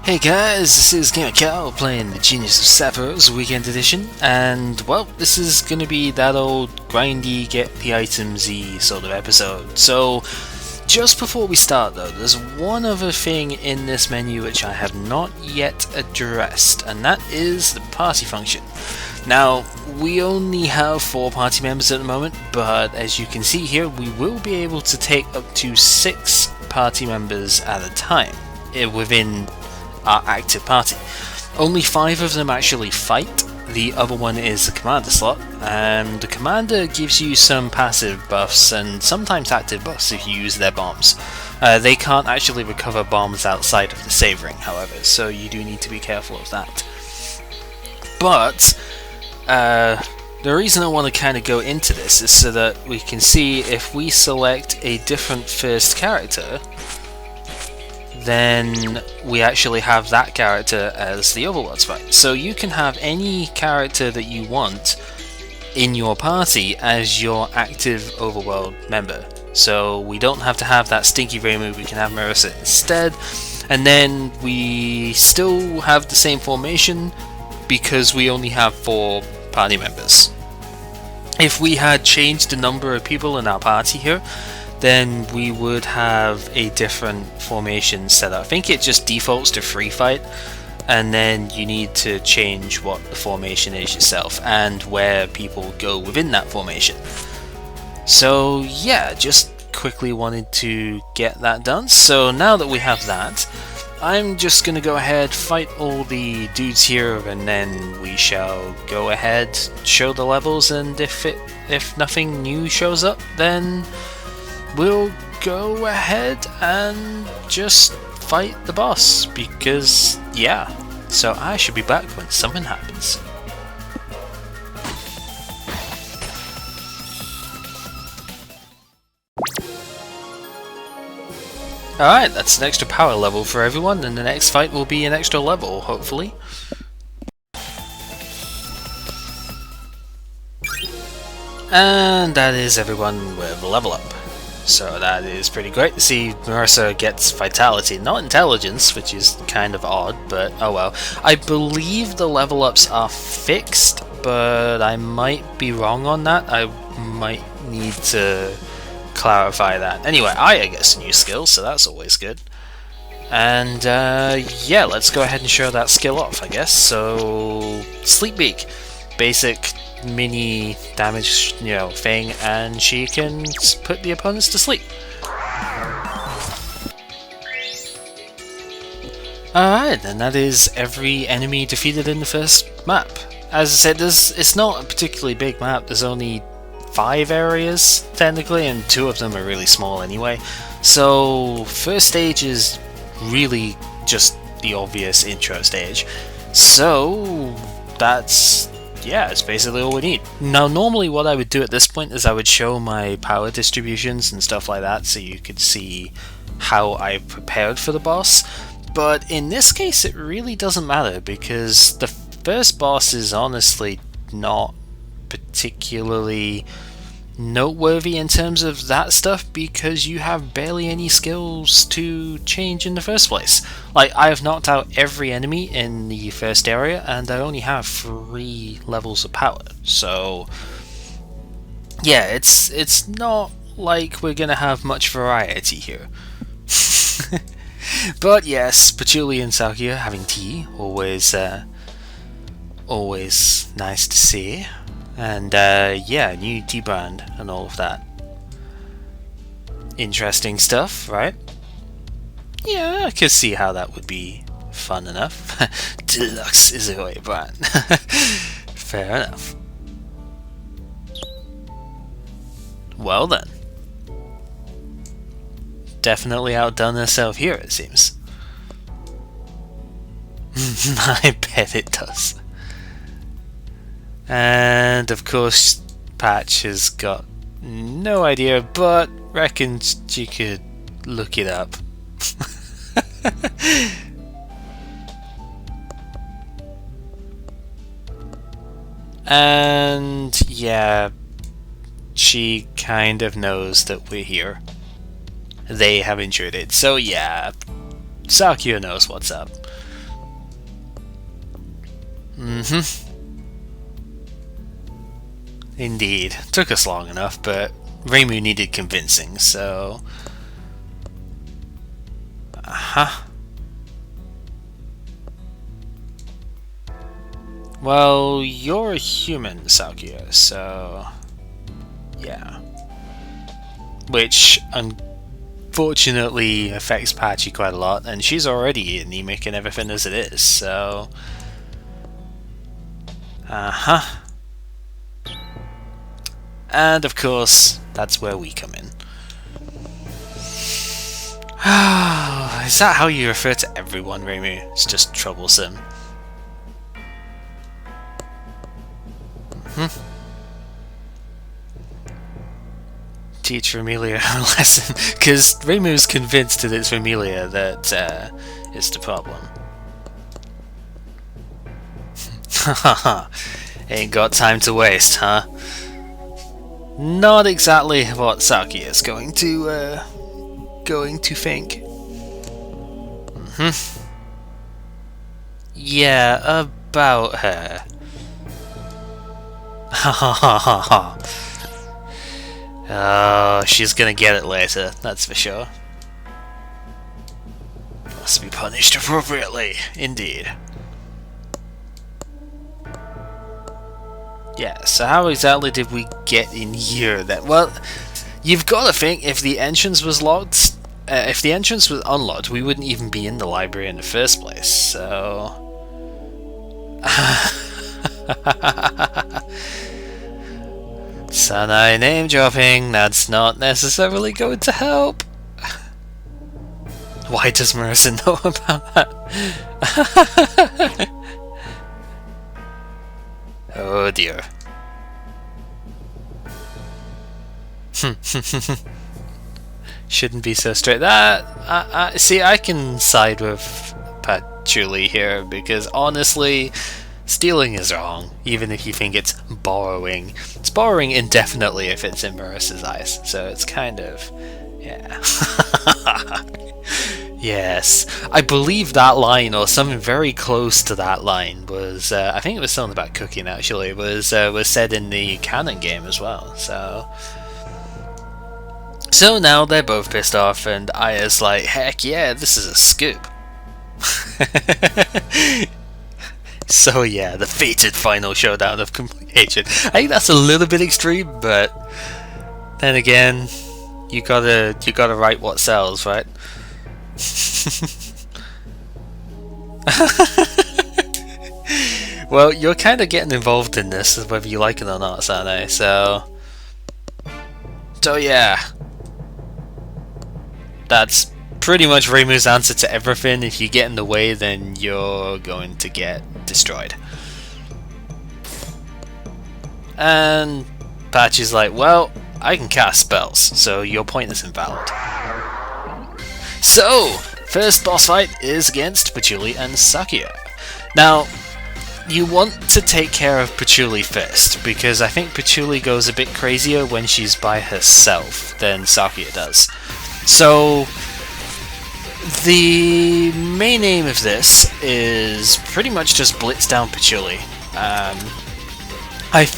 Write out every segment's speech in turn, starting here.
Hey guys, this is Gamer Cow playing the Genius of Sapphires Weekend Edition, and well, this is gonna be that old grindy, get the itemsy sort of episode. So, just before we start though, there's one other thing in this menu which I have not yet addressed, and that is the party function. Now, we only have 4 party members at the moment, but as you can see here, we will be able to take up to 6 party members at a time within our active party. Only 5 of them actually fight. The other one is the commander slot. The commander gives you some passive buffs and sometimes active buffs if you use their bombs. They can't actually recover bombs outside of the save ring, however, so you do need to be careful of that. But the reason I want to kind of go into this is so that we can see if we select a different first character, then we actually have that character as the Overworld's fight. So you can have any character that you want in your party as your active Overworld member. So we don't have to have that Stinky Ray move, we can have Marissa instead. And then we still have the same formation because we only have 4 party members. If we had changed the number of people in our party here, then we would have a different formation set up. I think it just defaults to free fight, and then you need to change what the formation is yourself and where people go within that formation. So yeah, just quickly wanted to get that done. So now that we have that, I'm just gonna go ahead, fight all the dudes here, and then we shall go ahead, show the levels, and if nothing new shows up, then we'll go ahead and just fight the boss, because yeah. So I should be back when something happens. Alright, that's an extra power level for everyone, and the next fight will be an extra level, hopefully. And that is everyone with a level up. So that is pretty great to see. Marissa gets Vitality, not Intelligence, which is kind of odd, but oh well. I believe the level ups are fixed, but I might be wrong on that. I might need to clarify that. Anyway, Aya gets a new skill, so that's always good. And yeah, let's go ahead and show that skill off, I guess. So, Sleep Beak. Basic mini damage, thing, and she can put the opponents to sleep. Alright, and that is every enemy defeated in the first map. As I said, it's not a particularly big map, there's only 5 areas, technically, and 2 of them are really small anyway. So, first stage is really just the obvious intro stage. So, yeah, it's basically all we need. Now, normally what I would do at this point is I would show my power distributions and stuff like that so you could see how I prepared for the boss. But in this case, it really doesn't matter because the first boss is honestly not particularly noteworthy in terms of that stuff because you have barely any skills to change in the first place. Like, I have knocked out every enemy in the first area and I only have 3 levels of power, so yeah, it's not like we're gonna have much variety here. But yes, Patchouli and Sakia having tea, always nice to see. And yeah, new tea brand and all of that. Interesting stuff, right? Yeah, I could see how that would be fun enough. Deluxe is a way brand. Fair enough. Well then. Definitely outdone herself here, it seems. I bet it does. And of course, Patch has got no idea, but reckons she could look it up. And yeah, she kind of knows that we're here. They have intruded, so yeah, Sakura knows what's up. Mm-hmm. Indeed. Took us long enough, but Reimu needed convincing, so... Uh-huh. Well, you're a human, Sakuya, so... yeah. Which, unfortunately, affects Patchy quite a lot, and she's already anemic and everything as it is, so... Uh-huh. And, of course, that's where we come in. Is that how you refer to everyone, Reimu? It's just troublesome. Teach Remilia a lesson, because Reimu's convinced that it's Remilia that is the problem. Haha, ain't got time to waste, huh? Not exactly what Saki is going to think. Yeah, about her. Ha ha ha ha ha. Oh, she's gonna get it later, that's for sure. Must be punished appropriately, indeed. Yeah, so how exactly did we get in here then? Well, you've got to think, if the entrance was locked, if the entrance was unlocked, we wouldn't even be in the library in the first place, so... Sanai name dropping, that's not necessarily going to help. Why does Marissa know about that? Oh dear. Shouldn't be so straight. See, I can side with Patchouli here, because honestly, stealing is wrong, even if you think it's borrowing. It's borrowing indefinitely if it's in Marissa's eyes, so it's kind of... yeah. Yes, I believe that line, or something very close to that line, was, I think it was something about cooking actually, was said in the canon game as well, so... So now they're both pissed off, and Aya's like, heck yeah, this is a scoop. So yeah, the fated final showdown of complete hatred. I think that's a little bit extreme, but then again, you gotta write what sells, right? Well, you're kind of getting involved in this, whether you like it or not, Sane. So yeah, that's pretty much Reimu's answer to everything. If you get in the way, then you're going to get destroyed. And Patch is like, well, I can cast spells, so your point is invalid. So, first boss fight is against Patchouli and Sakuya. Now, you want to take care of Patchouli first, because I think Patchouli goes a bit crazier when she's by herself than Sakuya does. So, the main aim of this is pretty much just blitz down Patchouli. I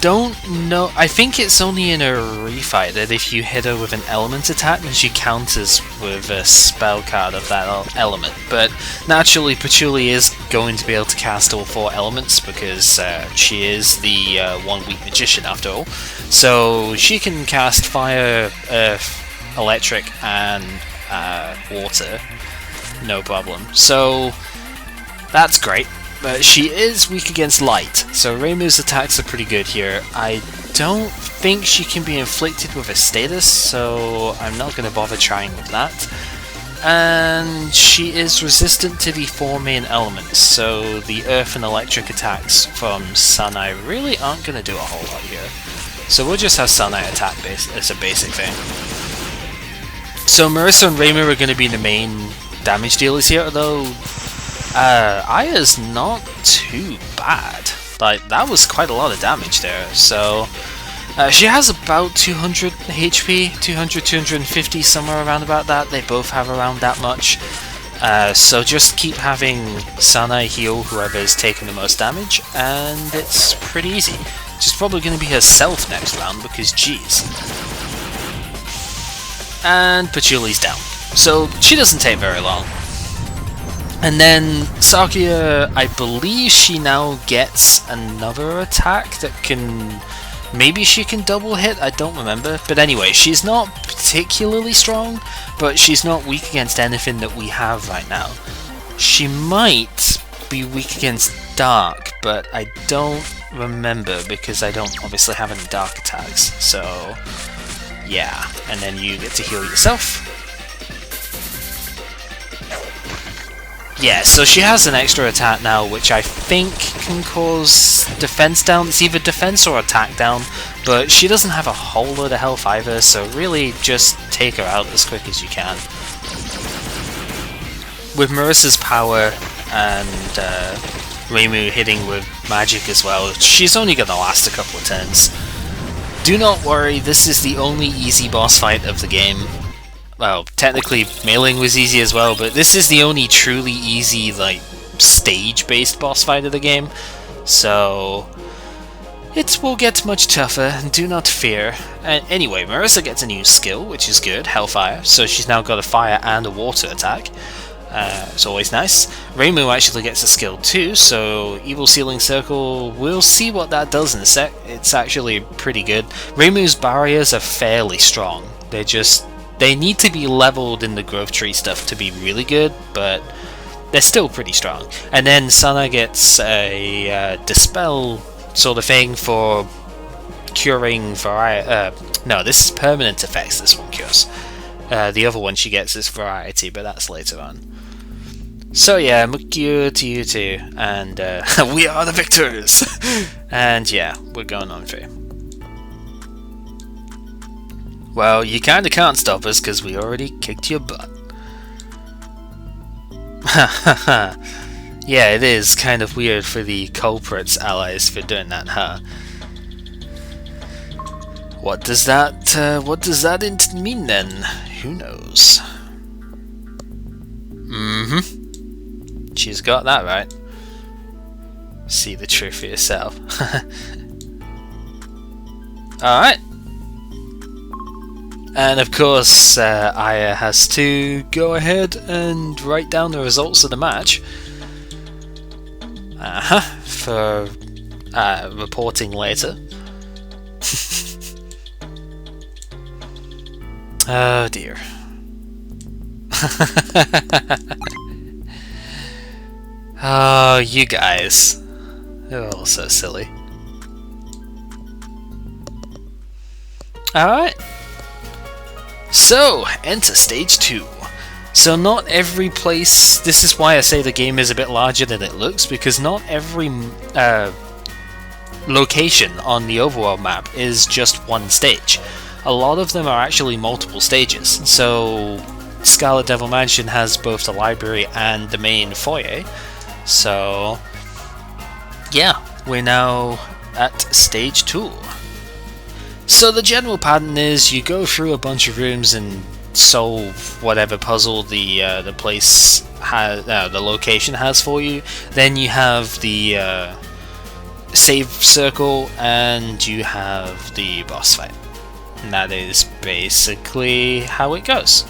don't know, I think it's only in a refight that if you hit her with an element attack, then she counters with a spell card of that element. But naturally, Patchouli is going to be able to cast all 4 elements because she is the one weak magician after all. So she can cast fire, earth, electric, and water, no problem. So that's great. But she is weak against light, so Reimu's attacks are pretty good here. I don't think she can be inflicted with a status, so I'm not going to bother trying with that. And she is resistant to the 4 main elements, so the earth and electric attacks from Sanai really aren't going to do a whole lot here. So we'll just have Sanai attack as a basic thing. So Marissa and Reimu are going to be the main damage dealers here, although Aya's not too bad. Like, that was quite a lot of damage there. So she has about 200 HP, 200, 250, somewhere around about that. They both have around that much. So just keep having Sanai heal whoever's taking the most damage, and it's pretty easy. She's probably going to be herself next round because geez. And Pachuli's down, so she doesn't take very long. And then Sakuya, I believe she now gets another attack that can... Maybe she can double hit, I don't remember. But anyway, she's not particularly strong, but she's not weak against anything that we have right now. She might be weak against Dark, but I don't remember because I don't obviously have any Dark attacks. So, yeah. And then you get to heal yourself. Yeah, so she has an extra attack now, which I think can cause defense down. It's either defense or attack down, but she doesn't have a whole load of health either, so really just take her out as quick as you can. With Marissa's power and Reimu hitting with magic as well, she's only going to last a couple of turns. Do not worry, this is the only easy boss fight of the game. Well, technically Mailing was easy as well, but this is the only truly easy, like, stage-based boss fight of the game. So it will get much tougher, do not fear. Anyway, Marissa gets a new skill, which is good, Hellfire, so she's now got a fire and a water attack. It's always nice. Reimu actually gets a skill too, so Evil Sealing Circle, we'll see what that does in a sec. It's actually pretty good. Reimu's barriers are fairly strong. They need to be leveled in the growth tree stuff to be really good, but they're still pretty strong. And then Sana gets a Dispel sort of thing for curing variety. No, this is permanent effects, this one cures. The other one she gets is variety, but that's later on. So yeah, Mukyu to you too, and we are the victors! And yeah, we're going on through. Well, you kinda can't stop us because we already kicked your butt. Yeah, it is kind of weird for the culprits allies for doing that, huh? What does that mean then? Who knows? She's got that right. See the truth for yourself. Alright. And of course, Aya has to go ahead and write down the results of the match. For reporting later. Oh dear. Oh, you guys. They're all so silly. Alright. So, enter stage 2. So not every place... This is why I say the game is a bit larger than it looks, because not every location on the overworld map is just one stage. A lot of them are actually multiple stages. So Scarlet Devil Mansion has both the library and the main foyer. So yeah, we're now at stage 2. So the general pattern is you go through a bunch of rooms and solve whatever puzzle the place has, the location has for you. Then you have the save circle and you have the boss fight. And that is basically how it goes.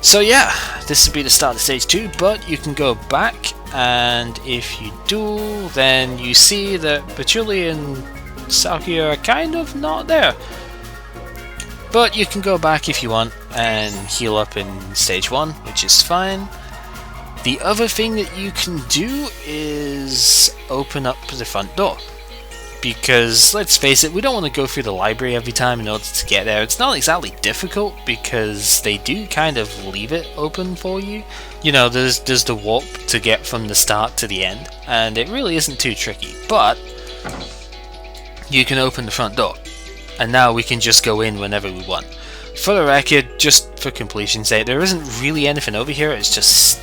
So yeah, this would be the start of stage 2, but you can go back, and if you do, then you see that Patchouli and Sakuya are kind of not there. But you can go back if you want and heal up in stage 1, which is fine. The other thing that you can do is open up the front door. Because, let's face it, we don't want to go through the library every time in order to get there. It's not exactly difficult, because they do kind of leave it open for you. You know, there's the warp to get from the start to the end, and it really isn't too tricky. But you can open the front door, and now we can just go in whenever we want. For the record, just for completion's sake, there isn't really anything over here. It's just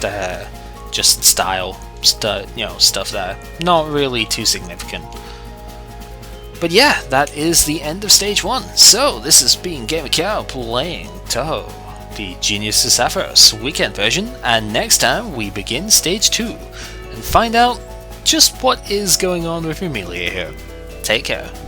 style, stuff there. Not really too significant. But yeah, that is the end of stage 1. So, this has been GamerCow playing Touhou. the Genius to Sapphirus weekend version, and next time we begin stage 2 and find out just what is going on with Emilia here. Take care.